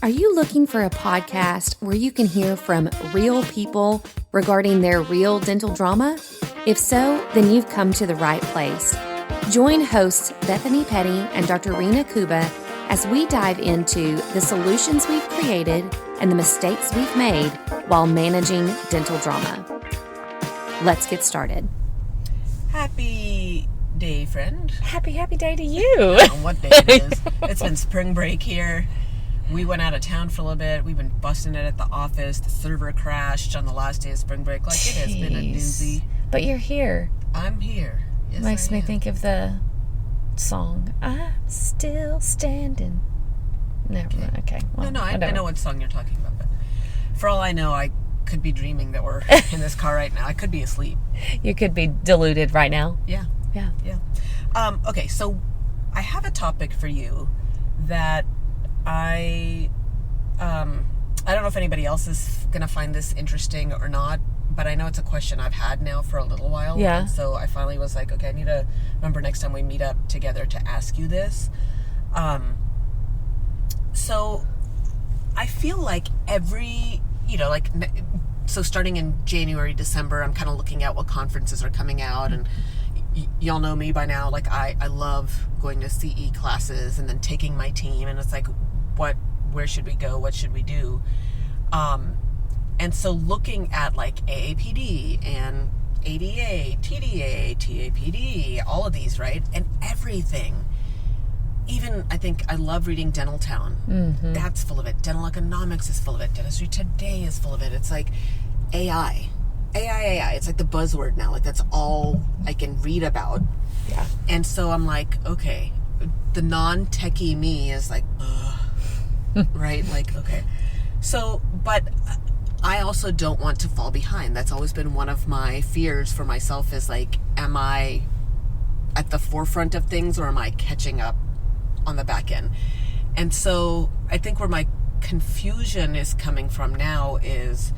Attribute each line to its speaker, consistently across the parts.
Speaker 1: Are you looking for a podcast where you can hear from real people regarding their real dental drama? If so, then you've come to the right place. Join hosts Bethany Petty and Dr. Rena Kuba as we dive into the solutions we've created and the mistakes we've made while managing dental drama. Let's get started.
Speaker 2: Happy day, friend.
Speaker 1: Happy day to you.
Speaker 2: I don't know what day it is. It's been spring break here. We went out of town for a little bit. We've been busting it at the office. The server crashed on the last day of spring break. Like, it has been a doozy.
Speaker 1: But you're here.
Speaker 2: I'm here. Yes,
Speaker 1: Makes
Speaker 2: I
Speaker 1: me
Speaker 2: am.
Speaker 1: think of the song, I'm still standing. No, okay. Well,
Speaker 2: No, I
Speaker 1: whatever.
Speaker 2: know what song you're talking about. But for all I know, I could be dreaming that we're in this car right now. I could be asleep.
Speaker 1: You could be deluded right now.
Speaker 2: Yeah.
Speaker 1: Yeah.
Speaker 2: Okay, so I have a topic for you that I don't know if anybody else is going to find this interesting or not, but I know it's a question I've had now for a little while.
Speaker 1: Yeah.
Speaker 2: And so I finally was like, okay, I need to remember next time we meet up together to ask you this. So I feel like so starting in January, December, I'm kind of looking at what conferences are coming out, and y'all know me by now. Like, I love going to CE classes and then taking my team, and it's like, where should we go? What should we do? And so looking at like AAPD and ADA, TDA, TAPD, all of these, right? And everything. Even, I think, I love reading Dental Town. Mm-hmm. That's full of it. Dental Economics is full of it. Dentistry Today is full of it. It's like AI. It's like the buzzword now. Like, that's all I can read about.
Speaker 1: Yeah.
Speaker 2: And so I'm like, okay, the non-techie me is like, ugh. Right? Like, okay. So, but I also don't want to fall behind. That's always been one of my fears for myself is like, am I at the forefront of things or am I catching up on the back end? And so I think where my confusion is coming from now is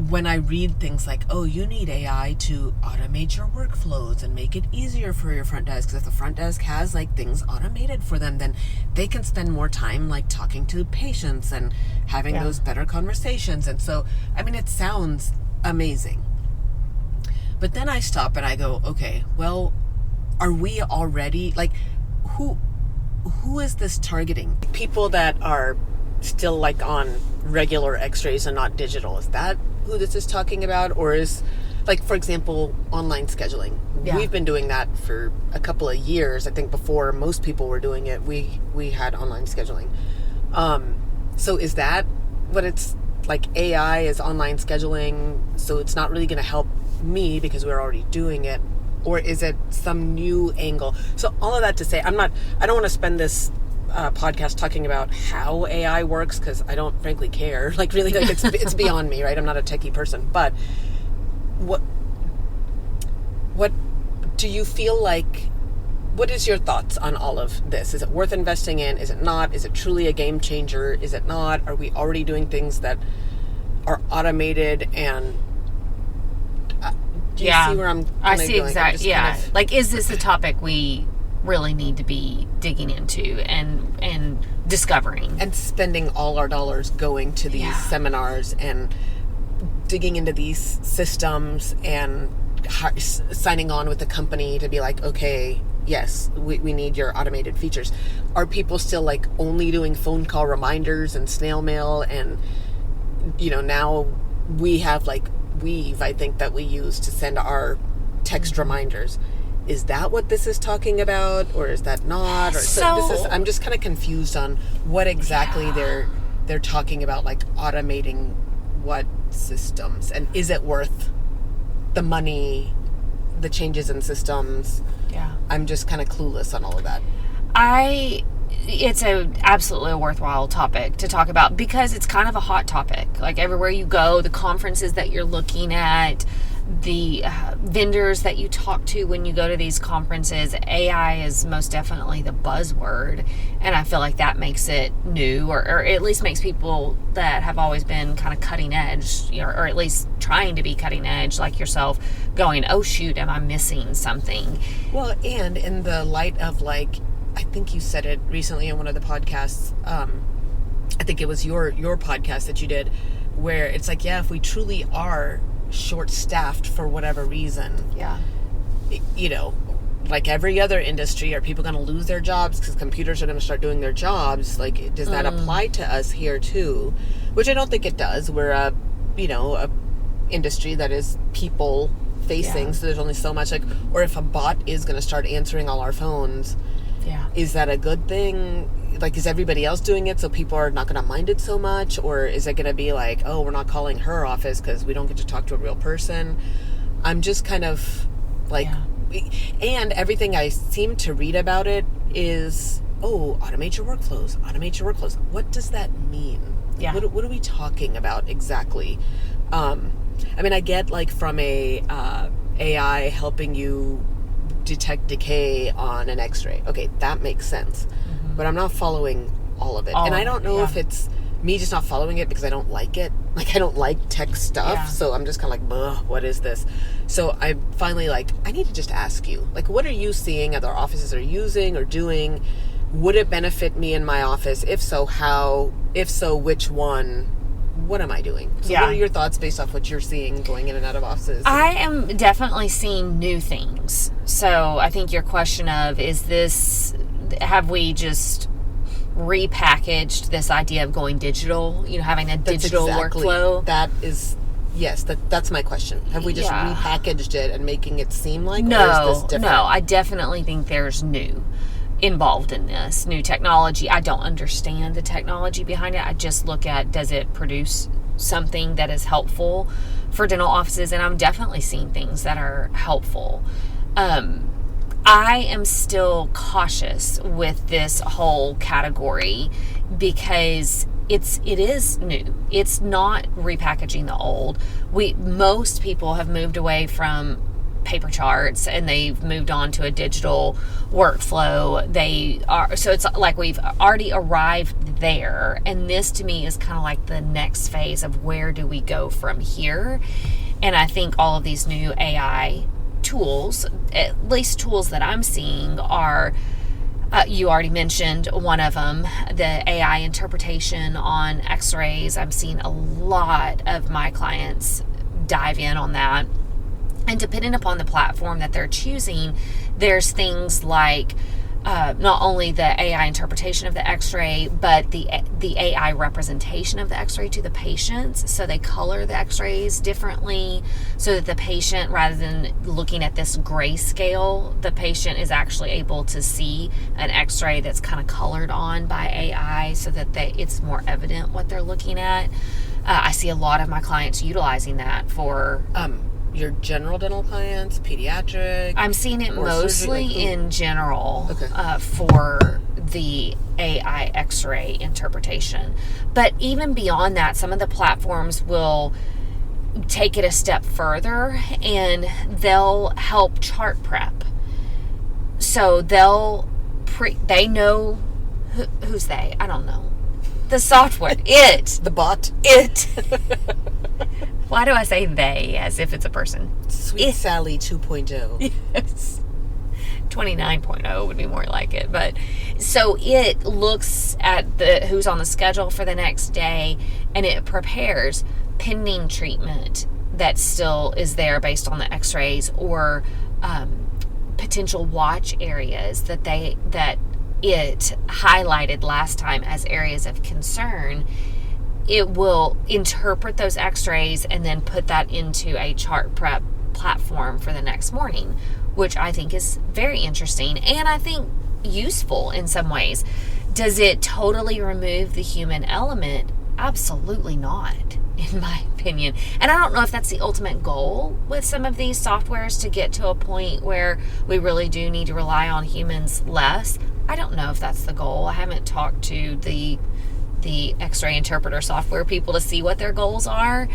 Speaker 2: when I read things like, oh, you need AI to automate your workflows and make it easier for your front desk. Because if the front desk has like things automated for them, then they can spend more time like talking to patients and having those better conversations. And so, I mean, it sounds amazing. But then I stop and I go, okay, well, are we already, like, who is this targeting? People that are still like on regular x-rays and not digital. Is that who this is talking about? Or is, like, for example, online scheduling? Yeah. We've been doing that for a couple of years. I think before most people were doing it, we had online scheduling. So is that what it's like? AI is online scheduling, so it's not really going to help me because we're already doing it. Or is it some new angle? So all of that to say, I don't want to spend this podcast talking about how AI works, because I don't frankly care. Like, really, like, it's beyond me, right? I'm not a techie person. But what do you feel like? What is your thoughts on all of this? Is it worth investing in? Is it not? Is it truly a game changer? Is it not? Are we already doing things that are automated and? Do you see where I'm
Speaker 1: I see
Speaker 2: going?
Speaker 1: exactly. Yeah. Like, is this a topic we really need to be digging into and discovering?
Speaker 2: And spending all our dollars going to these seminars and digging into these systems and signing on with the company to be like, okay, yes, we need your automated features. Are people still like only doing phone call reminders and snail mail? And, now we have like Weave, I think, that we use to send our text reminders. Is that what this is talking about, or is that not? Or I'm just kind of confused on what exactly they're talking about, like automating what systems, and is it worth the money, the changes in systems? Yeah, I'm just kind of clueless on all of that.
Speaker 1: It's absolutely a worthwhile topic to talk about because it's kind of a hot topic. Like, everywhere you go, the conferences that you're looking at, the vendors that you talk to when you go to these conferences, AI is most definitely the buzzword. And I feel like that makes it new, or at least makes people that have always been kind of cutting edge, or at least trying to be cutting edge like yourself, going, oh shoot, am I missing something?
Speaker 2: Well, and in the light of, like, I think you said it recently in one of the podcasts, I think it was your podcast that you did, where it's like, yeah, if we truly are short-staffed for whatever reason,
Speaker 1: Yeah.
Speaker 2: you know, like every other industry, are people going to lose their jobs because computers are going to start doing their jobs? Like, does that apply to us here too? Which I don't think it does. We're a industry that is people facing,
Speaker 1: Yeah.
Speaker 2: so there's only so much. Like, or if a bot is going to start answering all our phones,
Speaker 1: Yeah.
Speaker 2: is that a good thing? Like, is everybody else doing it so people are not going to mind it so much? Or is it going to be like, oh, we're not calling her office because we don't get to talk to a real person? I'm just kind of like, and everything I seem to read about it is, oh, automate your workflows, automate your workflows. What does that mean?
Speaker 1: Yeah.
Speaker 2: What are we talking about exactly? I mean, I get like from a AI helping you detect decay on an x-ray. Okay, that makes sense. But I'm not following all of it. And I don't know if it's me just not following it because I don't like it. Like, I don't like tech stuff.
Speaker 1: Yeah.
Speaker 2: So I'm just kind of like, "Ugh, what is this?" So I'm finally like, I need to just ask you, like, what are you seeing other offices are using or doing? Would it benefit me in my office? If so, how? If so, which one? What am I doing? So what are your thoughts based off what you're seeing going in and out of offices?
Speaker 1: I am definitely seeing new things. So I think your question of, have we just repackaged this idea of going digital, having a digital workflow?
Speaker 2: That is, yes, that's my question. Have we just repackaged it and making it seem like, or is this different?
Speaker 1: No, I definitely think there's new involved in this, new technology. I don't understand the technology behind it. I just look at, does it produce something that is helpful for dental offices? And I'm definitely seeing things that are helpful. I am still cautious with this whole category because it is new. It's not repackaging the old. Most people have moved away from paper charts and they've moved on to a digital workflow. So it's like we've already arrived there, and this to me is kind of like the next phase of where do we go from here. And I think all of these new AI tools, at least tools that I'm seeing, are you already mentioned one of them, the AI interpretation on x-rays. I'm seeing a lot of my clients dive in on that. And depending upon the platform that they're choosing, there's things like not only the AI interpretation of the x-ray, but the AI representation of the x-ray to the patients. So they color the x-rays differently so that the patient, rather than looking at this grayscale, the patient is actually able to see an x-ray that's kind of colored on by AI so that it's more evident what they're looking at. I see a lot of my clients utilizing that for...
Speaker 2: your general dental clients, pediatric?
Speaker 1: I'm seeing it mostly in general,
Speaker 2: okay.
Speaker 1: For the AI x-ray interpretation. But even beyond that, some of the platforms will take it a step further and they'll help chart prep. So they know who's they? I don't know. The software.
Speaker 2: The bot.
Speaker 1: Why do I say they as if it's a person?
Speaker 2: Sweet Sally 2.0.
Speaker 1: Yes. 29.0 would be more like it. But so it looks at who's on the schedule for the next day, and it prepares pending treatment that still is there based on the x-rays, or potential watch areas that it highlighted last time as areas of concern. It will interpret those x-rays and then put that into a chart prep platform for the next morning, which I think is very interesting and I think useful in some ways. Does it totally remove the human element? Absolutely not, in my opinion. And I don't know if that's the ultimate goal with some of these softwares, to get to a point where we really do need to rely on humans less. I don't know if that's the goal. I haven't talked to the x-ray interpreter software people to see what their goals are.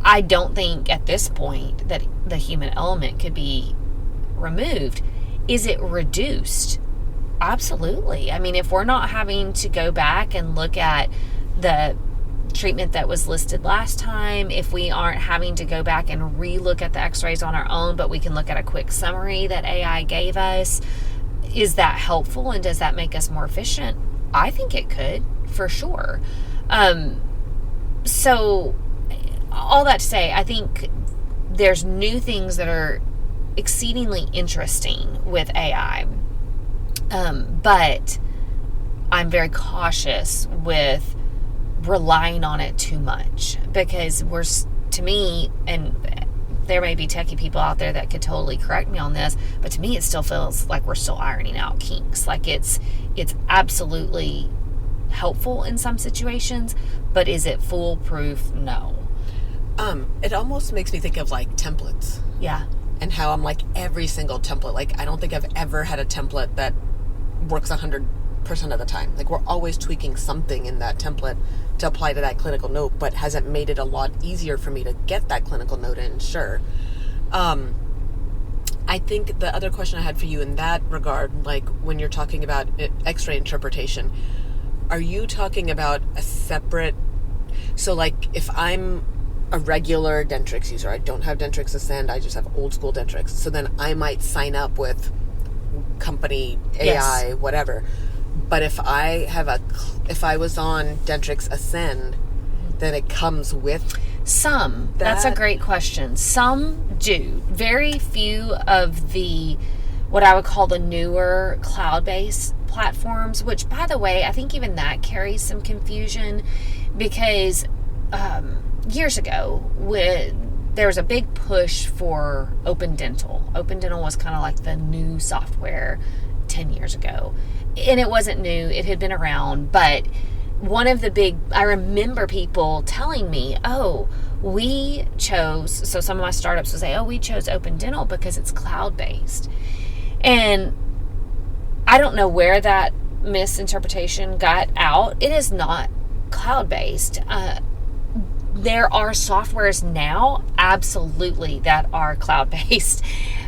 Speaker 1: I don't think at this point that the human element could be removed. Is it reduced? Absolutely. I mean, if we're not having to go back and look at the treatment that was listed last time, if we aren't having to go back and re-look at the x-rays on our own, but we can look at a quick summary that AI gave us, is that helpful and does that make us more efficient? I think it could, for sure. So all that to say, I think there's new things that are exceedingly interesting with AI. But I'm very cautious with relying on it too much, because to me, and there may be techie people out there that could totally correct me on this, but to me it still feels like we're still ironing out kinks. Like it's absolutely helpful in some situations, but is it foolproof? No.
Speaker 2: It almost makes me think of like templates.
Speaker 1: Yeah.
Speaker 2: And how I'm like every single template. Like I don't think I've ever had a template that works 100% of the time. Like we're always tweaking something in that template to apply to that clinical note, but hasn't made it a lot easier for me to get that clinical note in. Sure. I think the other question I had for you in that regard, like when you're talking about x-ray interpretation, are you talking about a separate, so like if I'm a regular Dentrix user, I don't have Dentrix Ascend, I just have old school Dentrix, so then I might sign up with company AI, whatever. But if I was on Dentrix Ascend, then it comes with
Speaker 1: some. That's a great question. Some do. Very few of the, what I would call the newer cloud-based platforms, which by the way, I think even that carries some confusion, because years ago, there was a big push for Open Dental. Open Dental was kind of like the new software 10 years ago. And it wasn't new. It had been around. But one of the big, I remember people telling me, so some of my startups would say, we chose Open Dental because it's cloud-based. And I don't know where that misinterpretation got out. It is not cloud-based. There are softwares now, absolutely, that are cloud-based.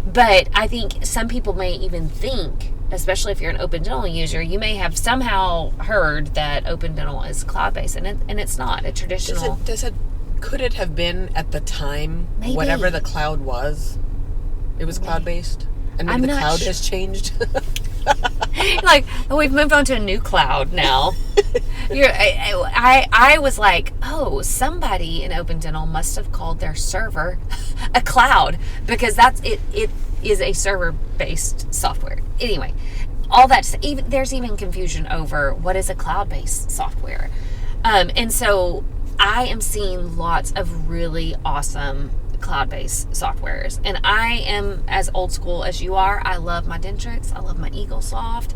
Speaker 1: But I think some people may even think, especially if you're an Open Dental user, you may have somehow heard that Open Dental is cloud-based, and it's not a traditional.
Speaker 2: Could it have been at the time,
Speaker 1: maybe,
Speaker 2: whatever the cloud was, it was cloud-based? And maybe the cloud has changed?
Speaker 1: Like, we've moved on to a new cloud now. I was like, somebody in Open Dental must have called their server a cloud, because it is a server-based software. Anyway, all that, there's even confusion over what is a cloud-based software. And so I am seeing lots of really awesome cloud-based softwares, and I am as old school as you are. I love my Dentrix, I love my EagleSoft.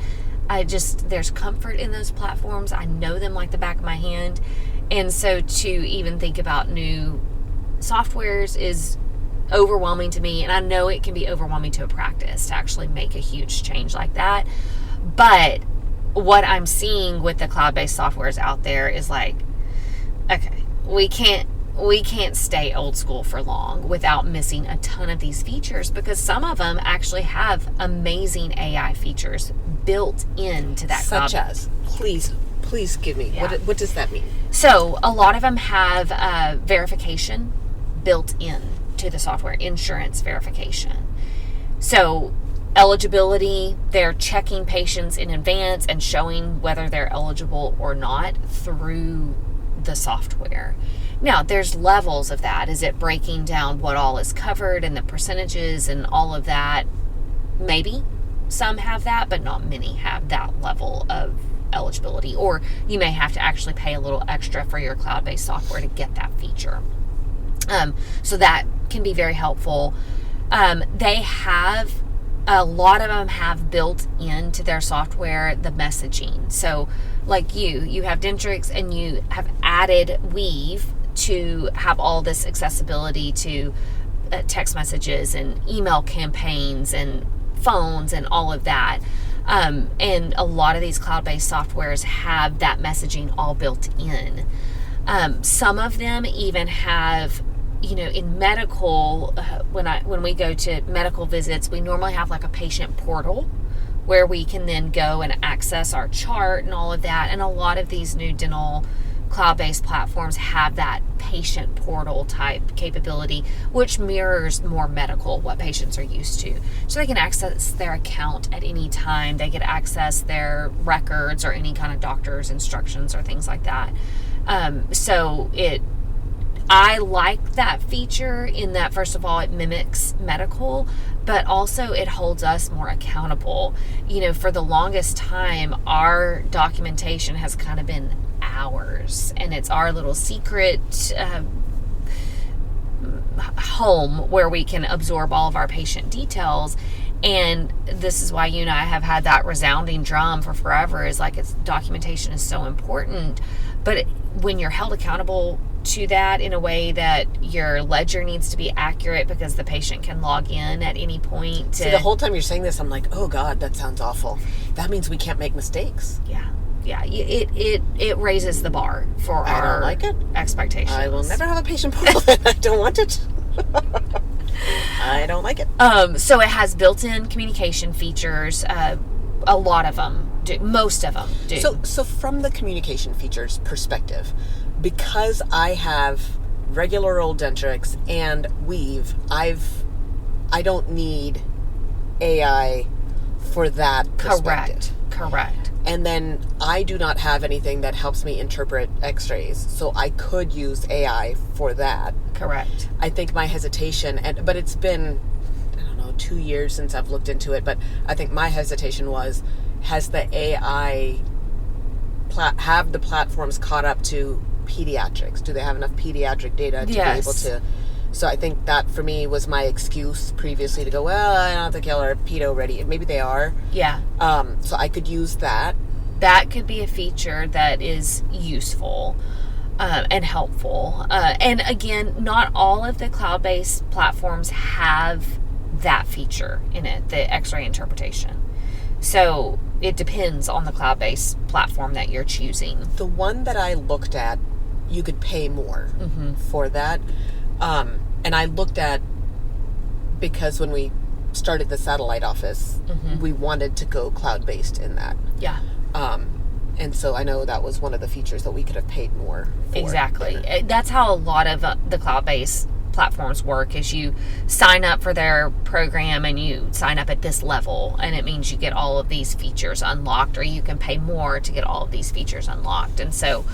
Speaker 1: There's comfort in those platforms. I know them like the back of my hand, and so to even think about new softwares is overwhelming to me, and I know it can be overwhelming to a practice to actually make a huge change like that. But what I'm seeing with the cloud-based softwares out there is like, okay, we can't stay old school for long without missing a ton of these features, because some of them actually have amazing AI features built into that cloud.
Speaker 2: Such as, please give me, what does that mean?
Speaker 1: So a lot of them have verification built in to the software, insurance verification. So eligibility, they're checking patients in advance and showing whether they're eligible or not through the software. Now, there's levels of that. Is it breaking down what all is covered and the percentages and all of that? Maybe some have that, but not many have that level of eligibility. Or you may have to actually pay a little extra for your cloud-based software to get that feature. So that can be very helpful. They have, a lot of them have built into their software the messaging. So like you have Dentrix, and you have added Weave to have all this accessibility to text messages and email campaigns and phones and all of that. And a lot of these cloud-based softwares have that messaging all built in. Some of them even have, in medical, when we go to medical visits, we normally have like a patient portal where we can then go and access our chart and all of that. And a lot of these new dental cloud-based platforms have that patient portal type capability, which mirrors more medical, what patients are used to. So they can access their account at any time. They can access their records or any kind of doctor's instructions or things like that. I like that feature in that, first of all, it mimics medical, but also it holds us more accountable. For the longest time, our documentation has kind of been ours, and it's our little secret home where we can absorb all of our patient details. And this is why you and I have had that resounding drum for forever, is like, documentation is so important. But when you're held accountable to that in a way that your ledger needs to be accurate because the patient can log in at any point.
Speaker 2: See, the whole time you're saying this, I'm like, oh God, that sounds awful. That means we can't make mistakes.
Speaker 1: Yeah. It raises the bar for our expectations.
Speaker 2: I will never have a patient portal, and I don't want it. I don't like it.
Speaker 1: So it has built-in communication features. A lot of them do. Most of them do.
Speaker 2: So from the communication features perspective, because I have regular old Dentrix and Weave, I don't need AI for that perspective.
Speaker 1: Correct.
Speaker 2: And then I do not have anything that helps me interpret x-rays, so I could use AI for that.
Speaker 1: Correct.
Speaker 2: I think my hesitation, but it's been, 2 years since I've looked into it, but I think my hesitation was, has the AI have the platforms caught up to pediatrics? Do they have enough pediatric data to be able to? So I think that for me was my excuse previously to go, well, I don't think y'all are pedo ready. Maybe they are.
Speaker 1: Yeah.
Speaker 2: So I could use that.
Speaker 1: That could be a feature that is useful and helpful. And again, not all of the cloud-based platforms have that feature in it, the X-ray interpretation. So it depends on the cloud-based platform that you're choosing.
Speaker 2: The one that I looked at, you could pay more for that. And I looked at, because when we started the satellite office, we wanted to go cloud-based in that.
Speaker 1: Yeah.
Speaker 2: And so I know that was one of the features that we could have paid more for.
Speaker 1: Exactly. That's how a lot of the cloud-based platforms work, is you sign up for their program and you sign up at this level, and it means you get all of these features unlocked, or you can pay more to get all of these features unlocked. And so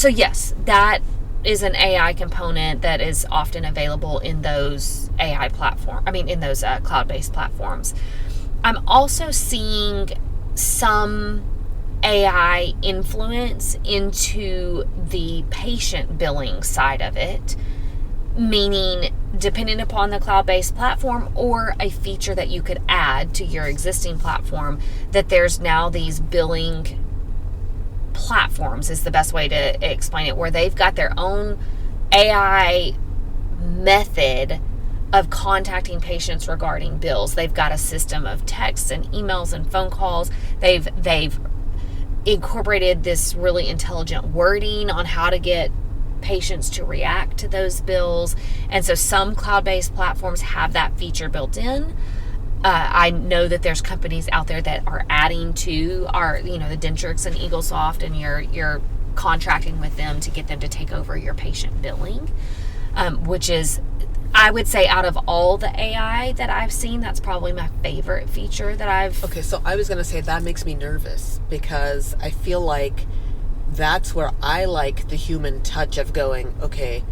Speaker 1: yes, that is an AI component that is often available in those in those cloud-based platforms. I'm also seeing some AI influence into the patient billing side of it, meaning depending upon the cloud-based platform or a feature that you could add to your existing platform, that there's now these billing platforms is the best way to explain it, where they've got their own AI method of contacting patients regarding bills. They've got a system of texts and emails and phone calls. They've incorporated this really intelligent wording on how to get patients to react to those bills. And so some cloud-based platforms have that feature built in. I know that there's companies out there that are adding to our, the Dentrix and EagleSoft, and you're contracting with them to get them to take over your patient billing, which is, I would say, out of all the AI that I've seen, that's probably my favorite feature that I've...
Speaker 2: Okay, so I was going to say that makes me nervous, because I feel like that's where I like the human touch of going, okay,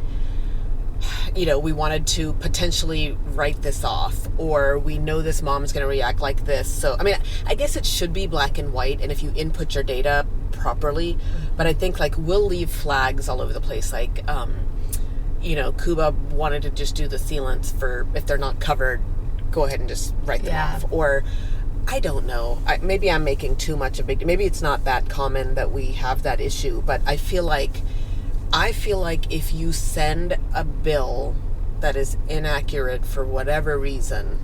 Speaker 2: we wanted to potentially write this off, or we know this mom's going to react like this. So, I guess it should be black and white, and if you input your data properly, but I think, we'll leave flags all over the place, Kuba wanted to just do the sealants for, if they're not covered, go ahead and just write them off. Or, I don't know, maybe I'm making too much of a big, maybe it's not that common that we have that issue, but I feel like if you send a bill that is inaccurate for whatever reason,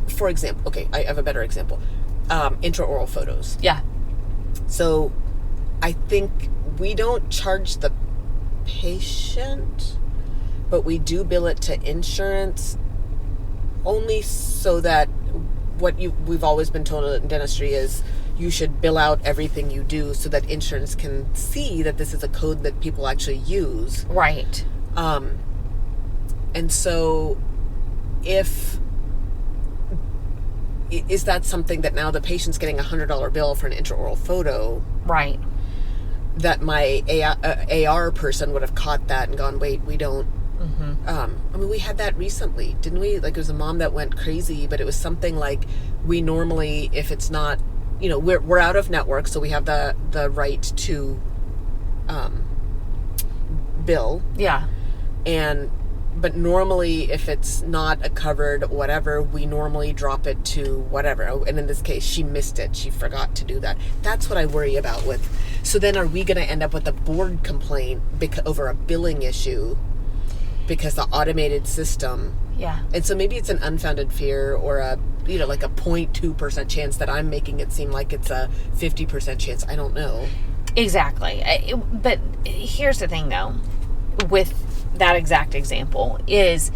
Speaker 2: for example, okay, I have a better example, intraoral photos.
Speaker 1: Yeah.
Speaker 2: So I think we don't charge the patient, but we do bill it to insurance, only so that we've always been told in dentistry is you should bill out everything you do so that insurance can see that this is a code that people actually use.
Speaker 1: Right.
Speaker 2: And so is that something that now the patient's getting $100 bill for an intraoral photo?
Speaker 1: Right.
Speaker 2: That my AR person would have caught that and gone, wait, we don't. I mean, we had that recently, didn't we? Like, it was a mom that went crazy, but it was something like, we normally, if it's not, we're out of network, so we have the right to bill.
Speaker 1: Yeah.
Speaker 2: But normally, if it's not a covered whatever, we normally drop it to whatever. And in this case, she missed it. She forgot to do that. That's what I worry about with. So then are we going to end up with a board complaint over a billing issue because the automated system?
Speaker 1: Yeah.
Speaker 2: And so maybe it's an unfounded fear or like a 0.2% chance that I'm making it seem like it's a 50% chance. I don't know.
Speaker 1: Exactly. But here's the thing, though, with that exact example is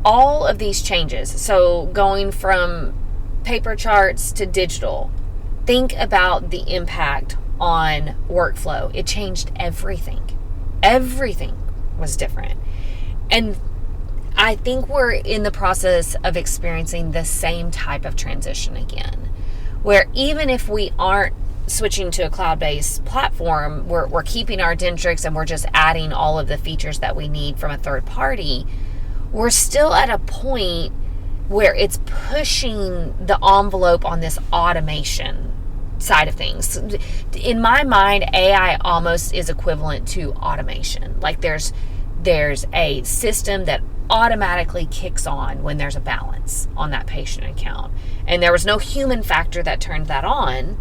Speaker 1: all of these changes. So going from paper charts to digital, think about the impact on workflow. It changed everything. Everything was different. And I think we're in the process of experiencing the same type of transition again, where even if we aren't switching to a cloud-based platform, we're keeping our Dentrix and we're just adding all of the features that we need from a third party, we're still at a point where it's pushing the envelope on this automation side of things. In my mind, AI almost is equivalent to automation. Like there's a system that automatically kicks on when there's a balance on that patient account. And there was no human factor that turned that on.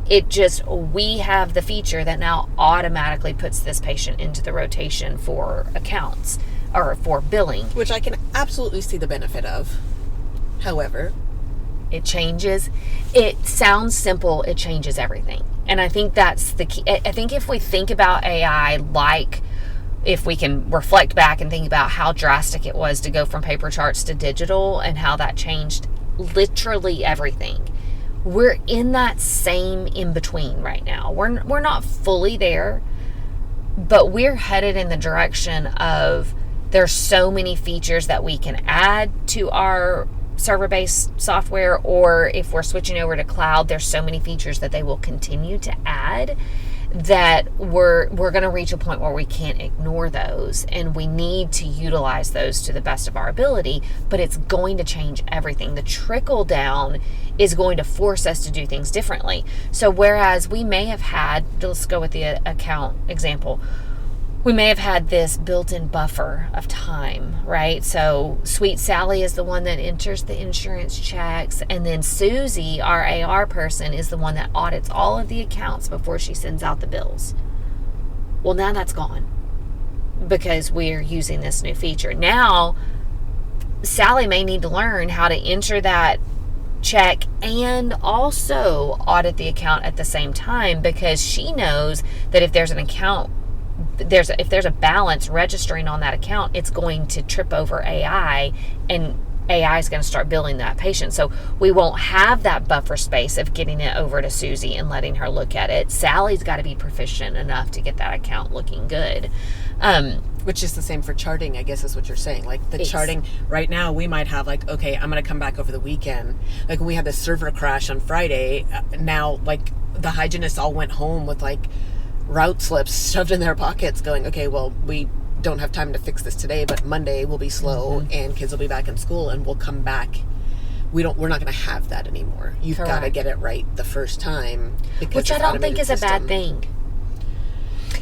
Speaker 1: We have the feature that now automatically puts this patient into the rotation for accounts or for billing. Which
Speaker 2: I can absolutely see the benefit of. However,
Speaker 1: it changes. It sounds simple. It changes everything. And I think that's the key. I think if we think about AI, like if we can reflect back and think about how drastic it was to go from paper charts to digital and how that changed literally everything. We're in that same in-between right now. We're not fully there, but we're headed in the direction of there's so many features that we can add to our server-based software, or if we're switching over to cloud, there's so many features that they will continue to add that we're going to reach a point where we can't ignore those, and we need to utilize those to the best of our ability, but it's going to change everything. The trickle down is going to force us to do things differently. So whereas we may have had, let's go with the account example, we may have had this built-in buffer of time, right? So Sweet Sally is the one that enters the insurance checks, and then Susie, our AR person, is the one that audits all of the accounts before she sends out the bills. Well, now that's gone because we're using this new feature. Now, Sally may need to learn how to enter that check and also audit the account at the same time, because she knows that if there's an account, if there's a balance registering on that account, it's going to trip over AI, and AI is going to start billing that patient. So we won't have that buffer space of getting it over to Susie and letting her look at it. Sally's got to be proficient enough to get that account looking good.
Speaker 2: Which is the same for charting, I guess is what you're saying. Like the charting right now, we might have like, okay, I'm going to come back over the weekend. Like when we had the server crash on Friday, now like the hygienists all went home with like route slips shoved in their pockets going, okay, well, we don't have time to fix this today, but Monday will be slow and kids will be back in school and we'll come back. We're not going to have that anymore. You've got to get it right the first time.
Speaker 1: Which I don't think is a bad thing.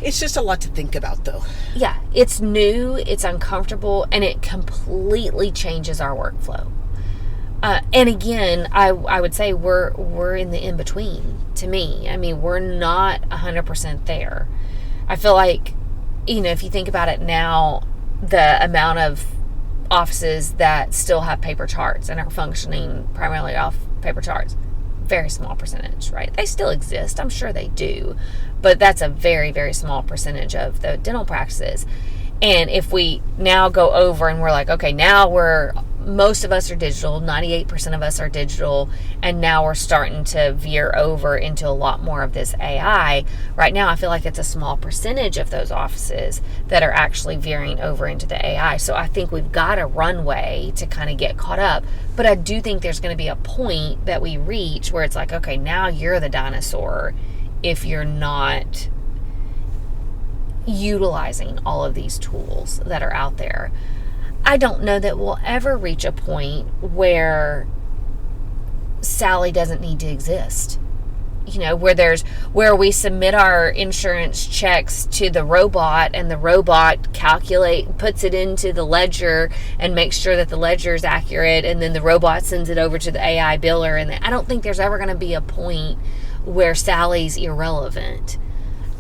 Speaker 2: It's just a lot to think about, though.
Speaker 1: Yeah, it's new, it's uncomfortable, and it completely changes our workflow. And again, I would say we're in the in-between, to me. I mean, we're not 100% there. I feel like, if you think about it now, the amount of offices that still have paper charts and are functioning primarily off paper charts, very small percentage, right? They still exist. I'm sure they do. But that's a very, very small percentage of the dental practices. And if we now go over and we're like, okay, now we're most of us are digital, 98% of us are digital, and now we're starting to veer over into a lot more of this AI. Right now, I feel like it's a small percentage of those offices that are actually veering over into the AI. So I think we've got a runway to kind of get caught up. But I do think there's going to be a point that we reach where it's like, okay, now you're the dinosaur if you're not utilizing all of these tools that are out there. I don't know that we'll ever reach a point where Sally doesn't need to exist. Where we submit our insurance checks to the robot and the robot puts it into the ledger and makes sure that the ledger is accurate, and then the robot sends it over to the AI biller. And I don't think there's ever going to be a point where Sally's irrelevant.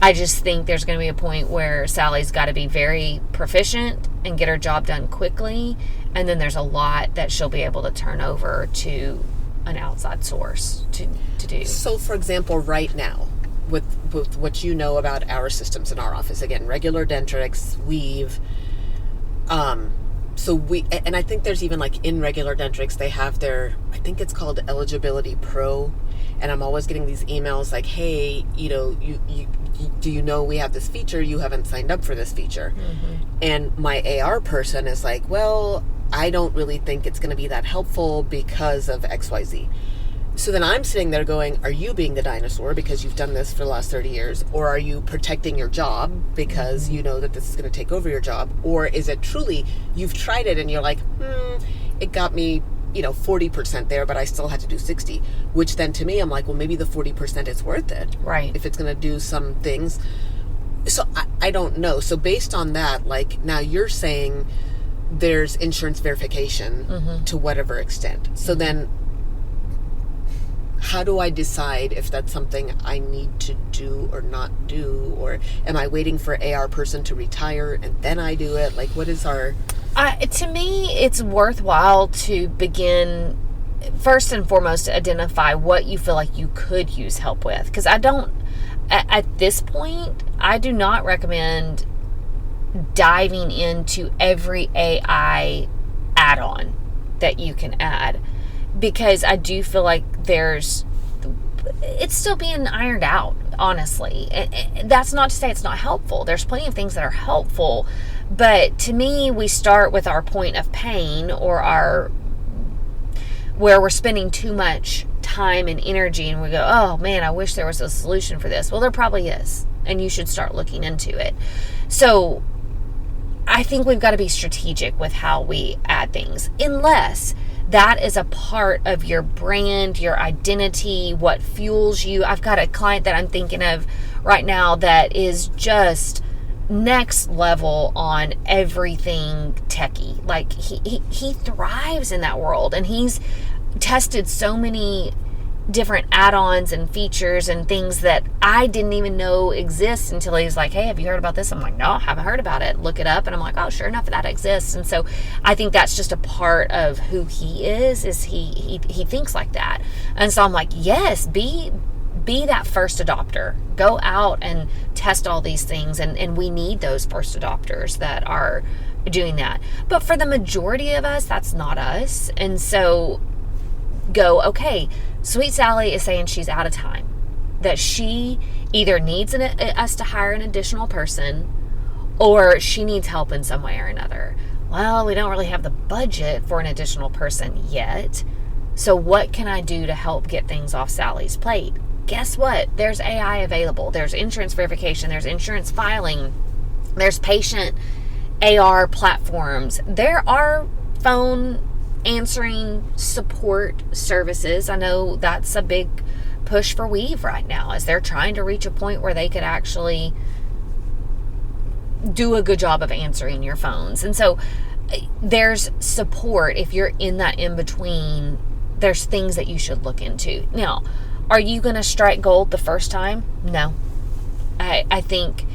Speaker 1: I just think there's going to be a point where Sally's got to be very proficient and get her job done quickly. And then there's a lot that she'll be able to turn over to an outside source to do.
Speaker 2: So, for example, right now, with what you know about our systems in our office, again, regular Dentrix, Weave. And I think there's even like in regular Dentrix, they have their, I think it's called Eligibility Pro. And I'm always getting these emails like, hey, do you know we have this feature? You haven't signed up for this feature. Mm-hmm. And my AR person is like, well, I don't really think it's going to be that helpful because of XYZ. So then I'm sitting there going, are you being the dinosaur because you've done this for the last 30 years? Or are you protecting your job because you know that this is going to take over your job? Or is it truly, you've tried it and you're like, it got me 40% there, but I still had to do 60, which then to me, I'm like, well, maybe the 40% is worth it.
Speaker 1: Right.
Speaker 2: If it's going to do some things. So I don't know. So based on that, like now you're saying there's insurance verification to whatever extent. So then how do I decide if that's something I need to do or not do? Or am I waiting for AR person to retire and then I do it? Like, what is our...
Speaker 1: to me, it's worthwhile to begin, first and foremost, to identify what you feel like you could use help with. Because at this point, I do not recommend diving into every AI add-on that you can add. Because I do feel like it's still being ironed out, honestly. That's not to say it's not helpful. There's plenty of things that are helpful. But to me, we start with our point of pain or where we're spending too much time and energy and we go, oh man, I wish there was a solution for this. Well, there probably is. And you should start looking into it. So I think we've got to be strategic with how we add things. Unless that is a part of your brand, your identity, what fuels you. I've got a client that I'm thinking of right now that is just next level on everything techie. Like he thrives in that world, and he's tested so many different add-ons and features and things that I didn't even know exist until he's like, hey, have you heard about this? I'm like, no, I haven't heard about it. Look it up. And I'm like, oh, sure enough, that exists. And so I think that's just a part of who he is he thinks like that. And so I'm like, yes, be that first adopter. Go out and test all these things. And we need those first adopters that are doing that. But for the majority of us, that's not us. And so go, okay, Sweet Sally is saying she's out of time, that she either needs us to hire an additional person or she needs help in some way or another. Well, we don't really have the budget for an additional person yet. So what can I do to help get things off Sally's plate? Guess what? There's AI available. There's insurance verification. There's insurance filing. There's patient AR platforms. There are phone answering support services. I know that's a big push for Weave right now, as they're trying to reach a point where they could actually do a good job of answering your phones. And so there's support. If you're in that in between, there's things that you should look into. Now, are you going to strike gold the first time? No. I think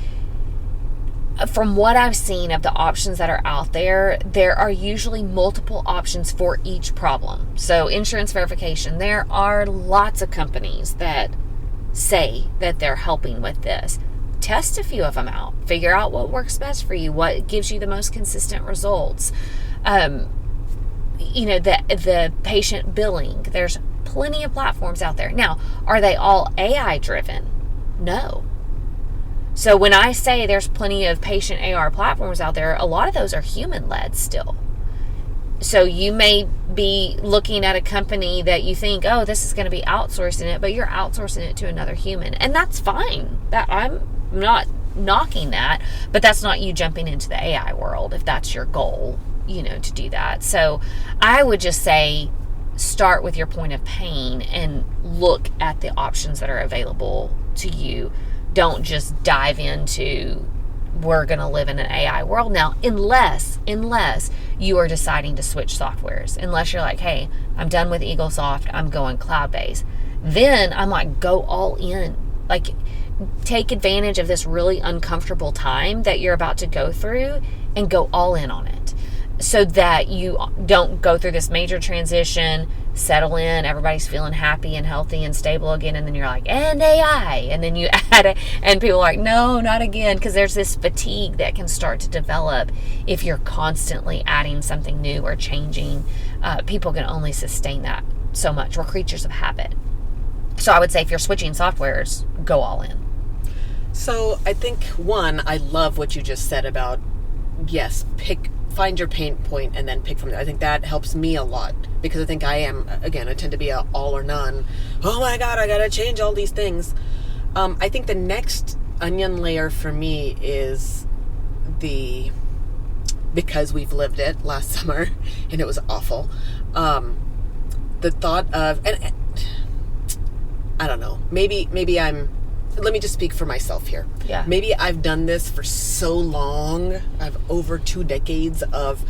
Speaker 1: from what I've seen of the options that are out there, there are usually multiple options for each problem. So insurance verification, there are lots of companies that say that they're helping with this. Test a few of them out. Figure out what works best for you, what gives you the most consistent results. the patient billing. There's plenty of platforms out there. Now, are they all AI driven? No. So when I say there's plenty of patient AR platforms out there, a lot of those are human led still. So you may be looking at a company that you think, oh, this is going to be outsourcing it, but you're outsourcing it to another human. And that's fine. That I'm not knocking that, but that's not you jumping into the AI world if that's your goal, to do that. So I would just say start with your point of pain and look at the options that are available to you. Don't just dive into we're going to live in an AI world now, unless you are deciding to switch softwares, unless you're like, hey, I'm done with EagleSoft, I'm going cloud-based. Then I'm like, go all in. Like, take advantage of this really uncomfortable time that you're about to go through and go all in on it, so that you don't go through this major transition, settle in, everybody's feeling happy and healthy and stable again, and then you're like, and AI, and then you add it, and people are like, no, not again, because there's this fatigue that can start to develop if you're constantly adding something new or changing. People can only sustain that so much. We're creatures of habit. So I would say if you're switching softwares, go all in.
Speaker 2: So I think, one, I love what you just said about, yes, find your pain point and then pick from there. I think that helps me a lot, because I think I tend to be a all or none. Oh my God, I gotta change all these things. I think the next onion layer for me is because we've lived it last summer and it was awful. The thought of, and I don't know, maybe let me just speak for myself here.
Speaker 1: Yeah.
Speaker 2: Maybe I've done this for so long. I've over 2 decades of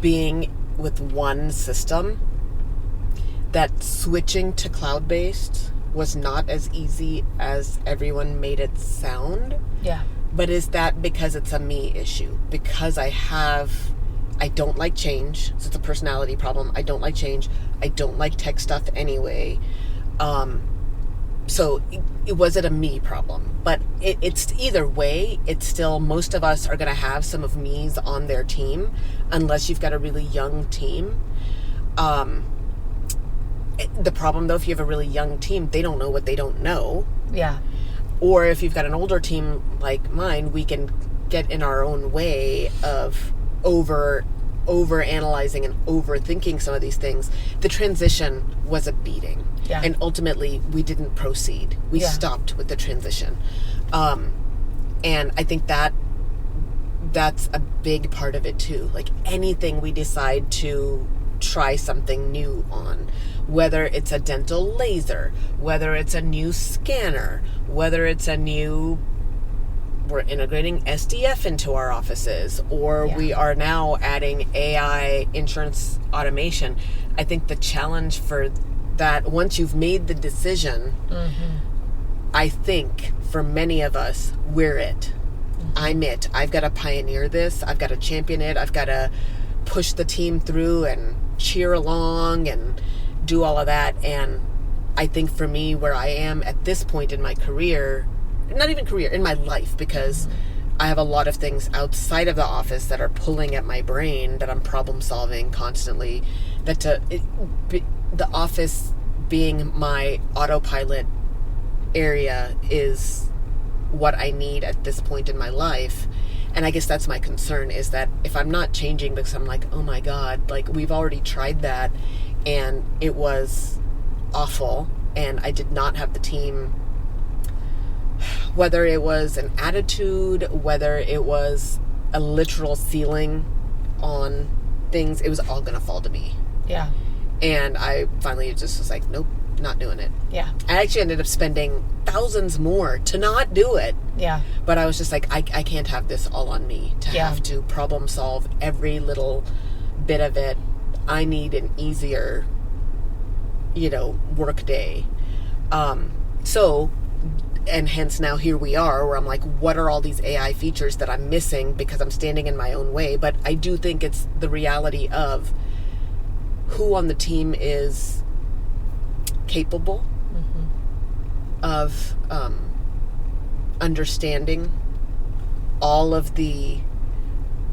Speaker 2: being with one system that switching to cloud-based was not as easy as everyone made it sound.
Speaker 1: Yeah.
Speaker 2: But is that because it's a me issue? Because I don't like change. So it's a personality problem. I don't like change. I don't like tech stuff anyway. So was it a me problem? But it's either way, it's still, most of us are going to have some of me's on their team, unless you've got a really young team. The problem, though, if you have a really young team, they don't know what they don't know.
Speaker 1: Yeah.
Speaker 2: Or if you've got an older team like mine, we can get in our own way of over analyzing and overthinking some of these things. The transition was a beating.
Speaker 1: Yeah.
Speaker 2: And ultimately we didn't proceed. We stopped with the transition. And I think that's a big part of it too. Like, anything we decide to try something new on, whether it's a dental laser, whether it's a new scanner, whether it's we're integrating SDF into our offices, or we are now adding AI insurance automation. I think the challenge for that, once you've made the decision, I think for many of us, we're it. I'm it. I've got to pioneer this. I've got to champion it. I've got to push the team through and cheer along and do all of that. And I think for me, where I am at this point in my career, not even career, in my life, because I have a lot of things outside of the office that are pulling at my brain, that I'm problem solving constantly, that the office being my autopilot area is what I need at this point in my life. And I guess that's my concern, is that if I'm not changing because I'm like, oh my God, like, we've already tried that and it was awful, and I did not have the team, whether it was an attitude, whether it was a literal ceiling on things, it was all going to fall to me.
Speaker 1: Yeah.
Speaker 2: And I finally just was like, nope, not doing it.
Speaker 1: Yeah.
Speaker 2: I actually ended up spending thousands more to not do it.
Speaker 1: Yeah.
Speaker 2: But I was just like, I can't have this all on me to have to problem solve every little bit of it. I need an easier, work day. So, and hence now here we are, where I'm like, what are all these AI features that I'm missing because I'm standing in my own way? But I do think it's the reality of who on the team is capable of understanding all of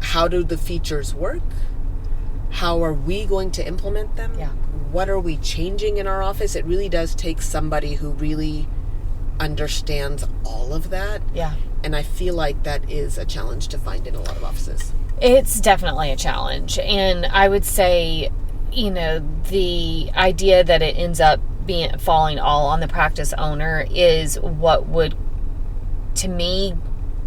Speaker 2: how do the features work? how are we going to implement them?
Speaker 1: Yeah.
Speaker 2: What are we changing in our office? It really does take somebody who really understands all of that.
Speaker 1: Yeah.
Speaker 2: And I feel like that is a challenge to find in a lot of offices.
Speaker 1: It's definitely a challenge. And I would say, the idea that it ends up falling all on the practice owner is what would, to me,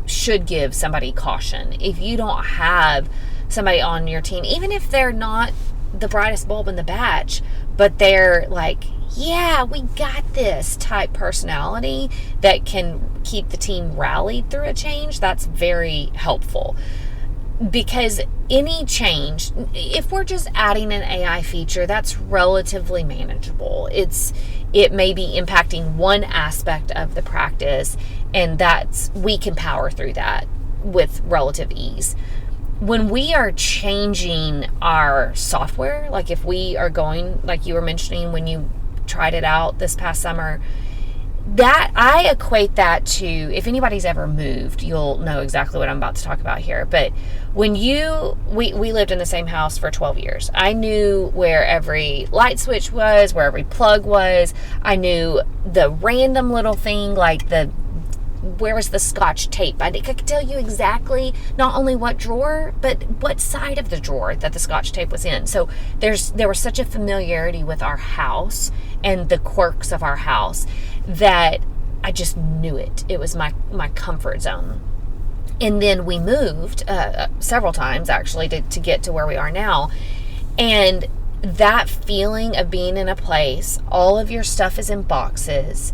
Speaker 1: should give somebody caution. If you don't have somebody on your team, even if they're not the brightest bulb in the batch, but they're like, yeah, we got this type personality that can keep the team rallied through a change, that's very helpful. Because any change, if we're just adding an AI feature, that's relatively manageable. It may be impacting one aspect of the practice, and we can power through that with relative ease. When we are changing our software, like if we are going, like you were mentioning when you tried it out this past summer, that I equate that to, if anybody's ever moved, you'll know exactly what I'm about to talk about here. But when we lived in the same house for 12 years. I knew where every light switch was, where every plug was. I knew the random little thing, like where was the Scotch tape. I could tell you exactly not only what drawer, but what side of the drawer that the Scotch tape was in. So there was such a familiarity with our house and the quirks of our house that I just knew it. It was my comfort zone. And then we moved several times, actually, to get to where we are now. And that feeling of being in a place, all of your stuff is in boxes.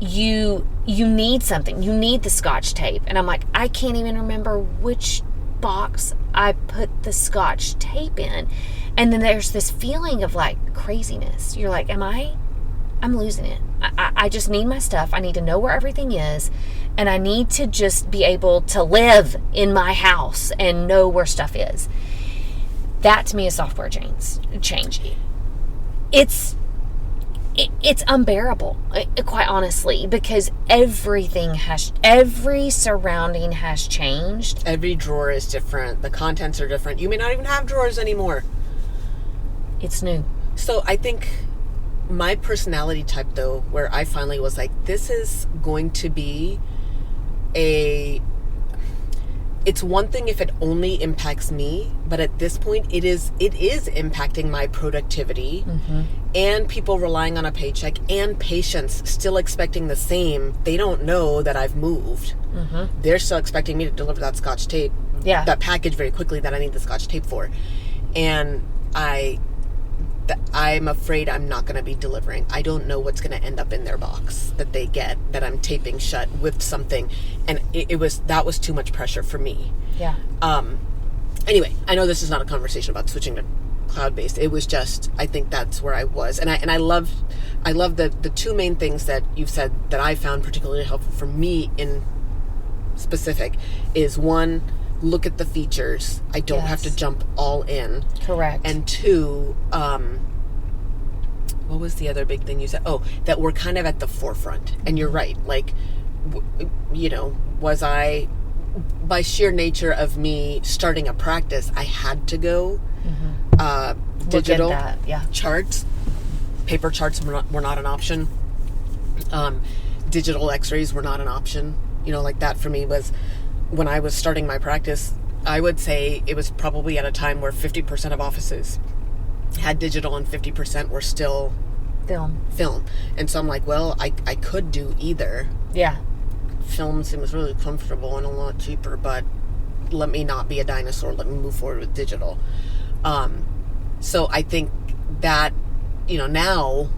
Speaker 1: You need something. You need the Scotch tape. And I'm like, I can't even remember which box I put the Scotch tape in. And then there's this feeling of like craziness. You're like, I'm losing it. I just need my stuff. I need to know where everything is. And I need to just be able to live in my house and know where stuff is. That to me is software change. It's unbearable, quite honestly, because every surrounding has changed.
Speaker 2: Every drawer is different. The contents are different. You may not even have drawers anymore.
Speaker 1: It's new.
Speaker 2: So I think my personality type, though, where I finally was like, this is going to be it's one thing if it only impacts me, but at this point it is impacting my productivity, and people relying on a paycheck, and patients still expecting the same. They don't know that I've moved. They're still expecting me to deliver that Scotch tape, that package very quickly that I need the Scotch tape for. And I'm afraid I'm not going to be delivering. I don't know what's going to end up in their box that they get, that I'm taping shut with something. And that was too much pressure for me.
Speaker 1: Yeah.
Speaker 2: Anyway, I know this is not a conversation about switching to cloud-based. It was just, I think that's where I was. And I love the two main things that you've said that I found particularly helpful for me in specific is, one, look at the features. I don't have to jump all in. Correct. And two, what was the other big thing you said? Oh, that we're kind of at the forefront. And you're right. Like, was I, by sheer nature of me starting a practice, I had to go digital.
Speaker 1: Look at that.
Speaker 2: Charts. Paper charts were not an option. Digital x-rays were not an option. Like that for me was, when I was starting my practice, I would say it was probably at a time where 50% of offices had digital and 50% were still film. And so I'm like, well, I could do either. Yeah. Film seems really comfortable and a lot cheaper, but let me not be a dinosaur. Let me move forward with digital. So I think that, now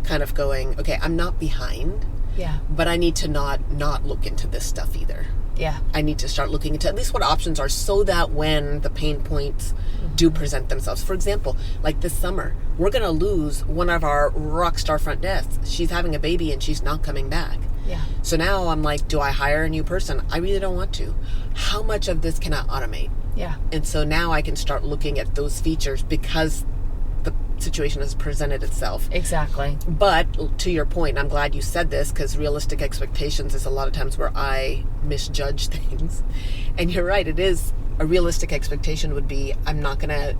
Speaker 2: kind of going, okay, I'm not behind. Yeah. But I need to not look into this stuff either. Yeah. I need to start looking into at least what options are, so that when the pain points do present themselves. For example, like this summer, we're going to lose one of our rock star front desks. She's having a baby and she's not coming back. Yeah. So now I'm like, do I hire a new person? I really don't want to. How much of this can I automate? Yeah. And so now I can start looking at those features because the situation has presented itself. Exactly. But to your point, I'm glad you said this, because realistic expectations is a lot of times where I misjudge things. And you're right, it is a realistic expectation would be, I'm not going to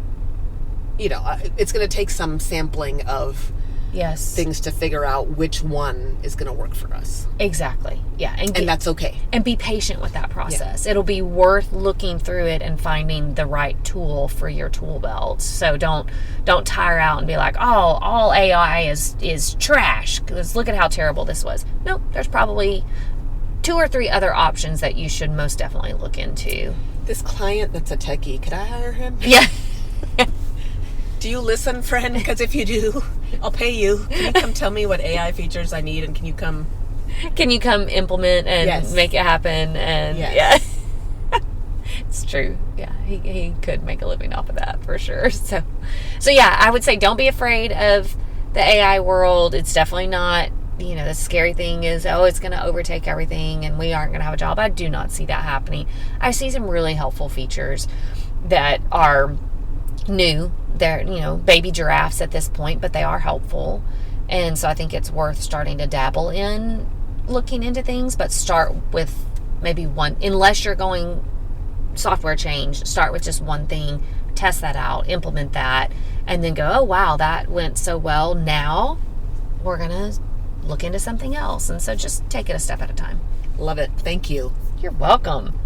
Speaker 2: it's going to take some sampling of
Speaker 1: Yes.
Speaker 2: things to figure out which one is going to work for us.
Speaker 1: Exactly. Yeah.
Speaker 2: And that's okay.
Speaker 1: And be patient with that process. Yeah. It'll be worth looking through it and finding the right tool for your tool belt. So don't tire out and be like, oh, all AI is trash, because look at how terrible this was. Nope. There's probably 2 or 3 other options that you should most definitely look into.
Speaker 2: This client that's a techie, could I hire him?
Speaker 1: Yeah.
Speaker 2: Do you listen, friend? Because if you do, I'll pay you. Can you come tell me what AI features I need, and can you come
Speaker 1: implement and make it happen? And yeah, it's true. Yeah, he could make a living off of that for sure. So yeah, I would say don't be afraid of the AI world. It's definitely not, the scary thing is, it's going to overtake everything and we aren't going to have a job. I do not see that happening. I see some really helpful features that are new. They're, baby giraffes at this point, but they are helpful. And so I think it's worth starting to dabble in looking into things, but start with maybe one, unless you're going software change, start with just one thing, test that out, implement that, and then go, oh wow, that went so well. Now we're going to look into something else. And so just take it a step at a time.
Speaker 2: Love it. Thank you.
Speaker 1: You're welcome.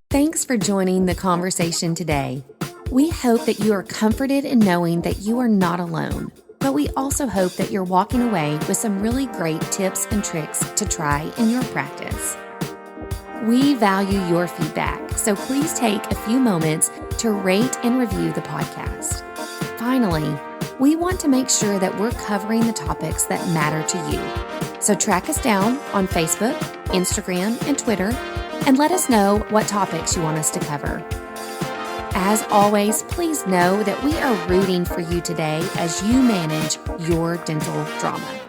Speaker 3: Thanks for joining the conversation today. We hope that you are comforted in knowing that you are not alone, but we also hope that you're walking away with some really great tips and tricks to try in your practice. We value your feedback, so please take a few moments to rate and review the podcast. Finally, we want to make sure that we're covering the topics that matter to you. So track us down on Facebook, Instagram, and Twitter, and let us know what topics you want us to cover. As always, please know that we are rooting for you today as you manage your dental drama.